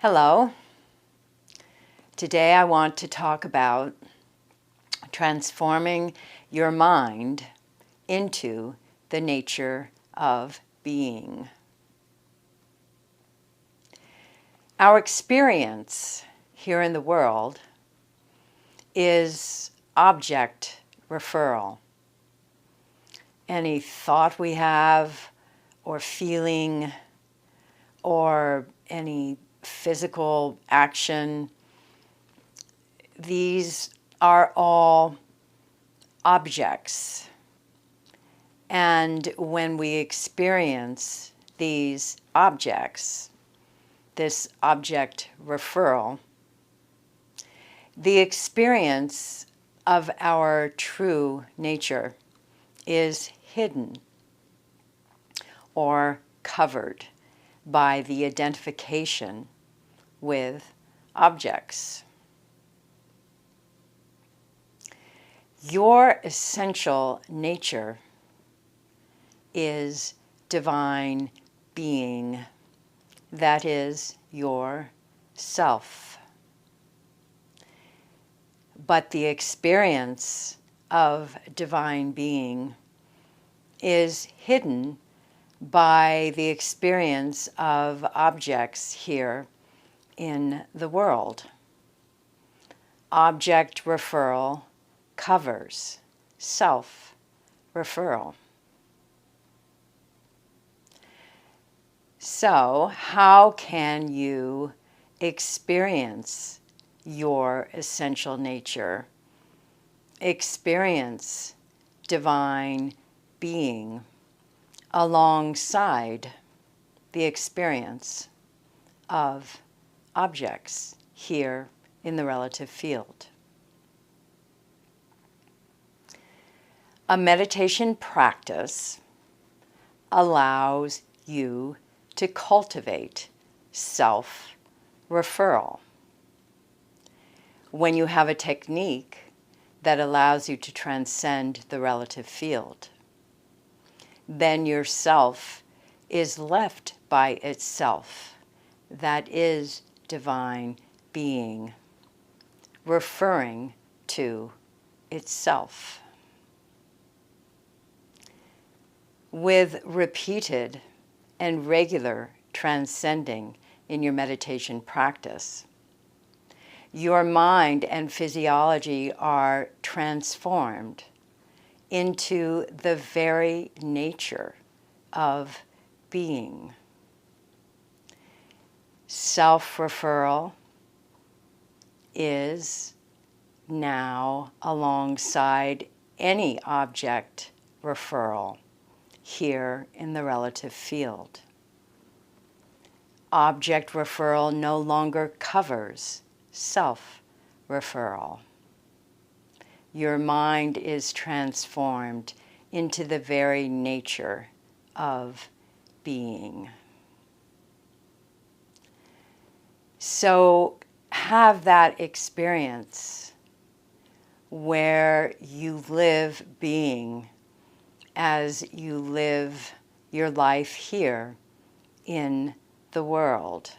Hello. Today I want to talk about transforming your mind into the nature of being. Our experience here in the world is object referral. Any thought we have or feeling or any physical action, these are all objects. And when we experience these objects, this object referral, the experience of our true nature is hidden or covered by the identification with objects. Your essential nature is divine being. That is your self. But the experience of divine being is hidden by the experience of objects here in the world. Object referral covers self-referral. So, how can you experience your essential nature, experience divine being alongside the experience of objects here in the relative field? A meditation practice allows you to cultivate self-referral. When you have a technique that allows you to transcend the relative field, then your self is left by itself. That is divine being, referring to itself. With repeated and regular transcending in your meditation practice, your mind and physiology are transformed into the very nature of being. Self-referral is now alongside any object referral here in the relative field. Object referral no longer covers self-referral. Your mind is transformed into the very nature of being. So have that experience where you live being as you live your life here in the world.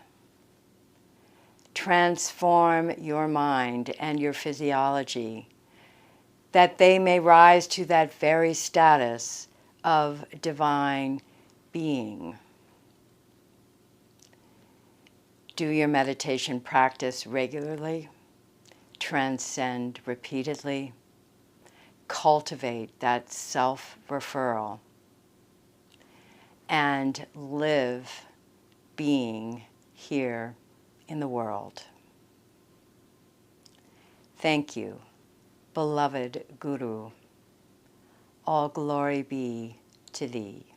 Transform your mind and your physiology that they may rise to that very status of divine being. Do your meditation practice regularly. Transcend repeatedly. Cultivate that self-referral and live being here in the world. Thank you, beloved Guru. All glory be to thee.